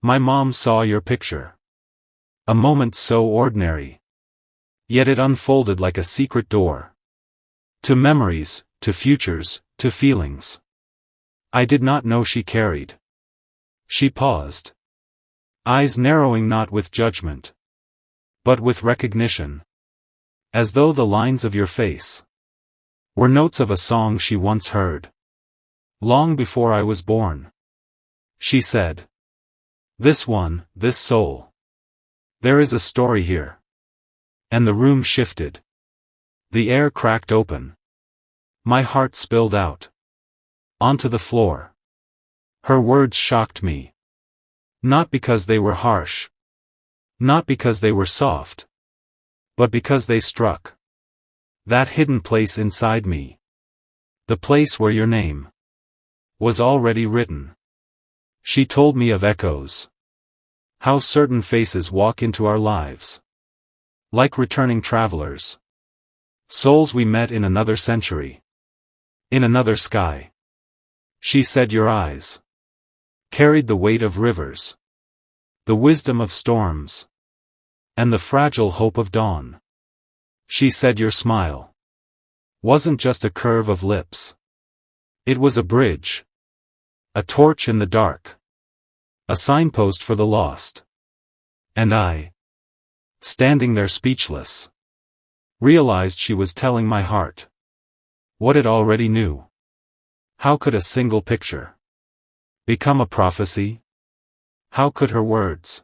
My mom saw your picture. A moment so ordinary. Yet it unfolded like a secret door. To memories, to futures, to feelings. I did not know she carried. She paused. Eyes narrowing not with judgment, but with recognition. As though the lines of your face were notes of a song she once heard. Long before I was born. She said. This one, this soul. There is a story here. And the room shifted. The air cracked open. My heart spilled out. Onto the floor. Her words shocked me. Not because they were harsh. Not because they were soft. But because they struck. That hidden place inside me. The place where your name was already written. She told me of echoes. How certain faces walk into our lives. Like returning travelers. Souls we met in another century. In another sky. She said your eyes carried the weight of rivers. The wisdom of storms. And the fragile hope of dawn. She said your smile wasn't just a curve of lips. It was a bridge. A torch in the dark. A signpost for the lost. And I, standing there speechless, realized she was telling my heart what it already knew. How could a single picture become a prophecy? How could her words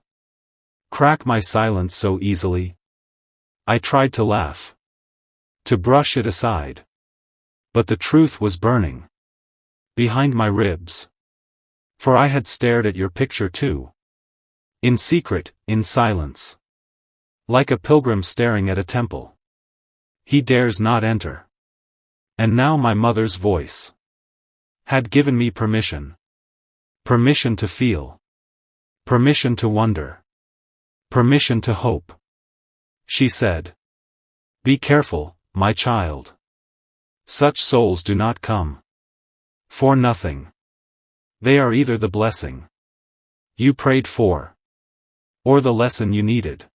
crack my silence so easily? I tried to laugh, to brush it aside. But the truth was burning behind my ribs. For I had stared at your picture too. In secret, in silence. Like a pilgrim staring at a temple. He dares not enter. And now my mother's voice had given me permission. Permission to feel. Permission to wonder. Permission to hope. She said. Be careful, my child. Such souls do not come for nothing. They are either the blessing you prayed for, or the lesson you needed.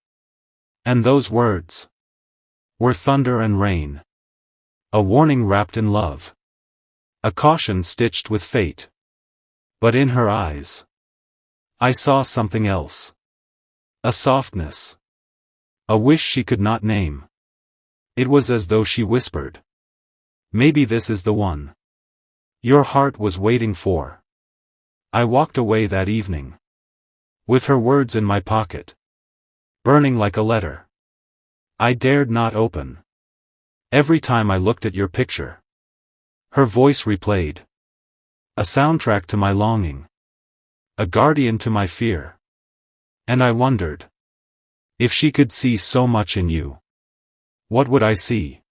And those words were thunder and rain. A warning wrapped in love. A caution stitched with fate. But in her eyes, I saw something else. A softness. A wish she could not name. It was as though she whispered. Maybe this is the one your heart was waiting for. I walked away that evening. With her words in my pocket. Burning like a letter. I dared not open. Every time I looked at your picture. Her voice replayed. A soundtrack to my longing. A guardian to my fear. And I wondered. If she could see so much in you. What would I see?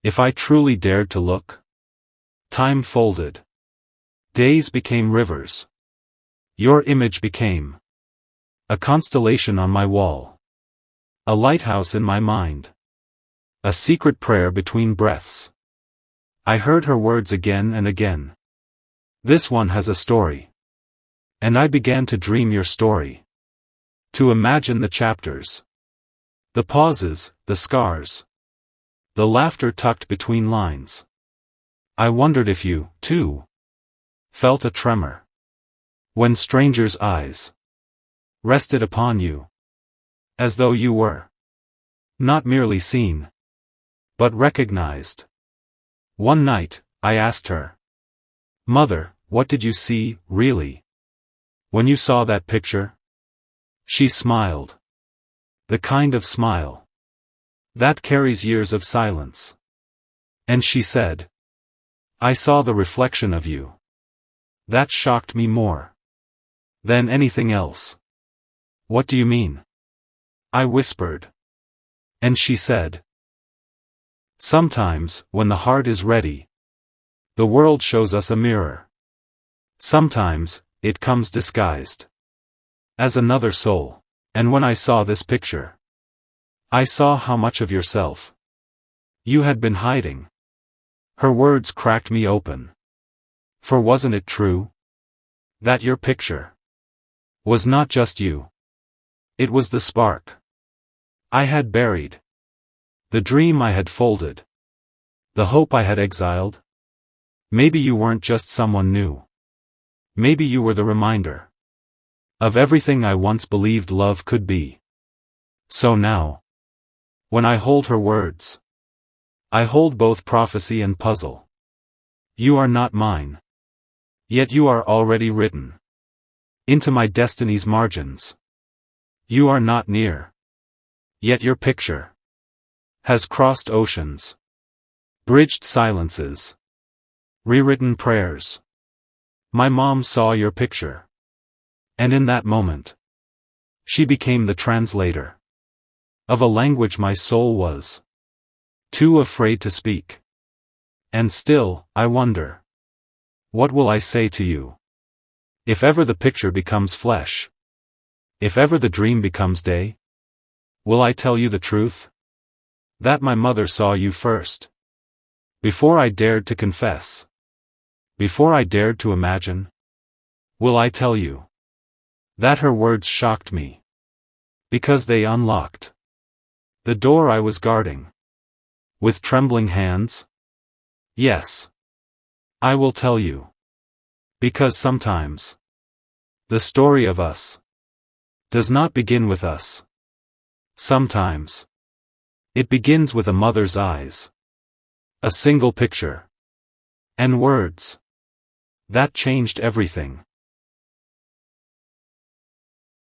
If I truly dared to look? Time folded. Days became rivers. Your image became a constellation on my wall. A lighthouse in my mind. A secret prayer between breaths. I heard her words again and again. This one has a story. And I began to dream your story. To imagine the chapters. The pauses, the scars. The laughter tucked between lines. I wondered if you, too, felt a tremor. When strangers' eyes rested upon you. As though you were not merely seen, but recognized. One night, I asked her. Mother, what did you see, really? When you saw that picture? She smiled. The kind of smile that carries years of silence. And she said. I saw the reflection of you. That shocked me more than anything else. What do you mean? I whispered. And she said. Sometimes, when the heart is ready, the world shows us a mirror. Sometimes, it comes disguised as another soul. And when I saw this picture, I saw how much of yourself you had been hiding. Her words cracked me open. For wasn't it true? That your picture was not just you. It was the spark I had buried. The dream I had folded. The hope I had exiled. Maybe you weren't just someone new. Maybe you were the reminder of everything I once believed love could be. So now, when I hold her words, I hold both prophecy and puzzle. You are not mine. Yet you are already written into my destiny's margins. You are not near. Yet your picture has crossed oceans, bridged silences, rewritten prayers. My mom saw your picture. And in that moment, she became the translator of a language my soul was too afraid to speak. And still, I wonder, what will I say to you? If ever the picture becomes flesh, if ever the dream becomes day, will I tell you the truth? That my mother saw you first. Before I dared to confess. Before I dared to imagine. Will I tell you that her words shocked me? Because they unlocked the door I was guarding. With trembling hands? Yes. I will tell you. Because sometimes the story of us does not begin with us. Sometimes it begins with a mother's eyes. A single picture. And words. That changed everything.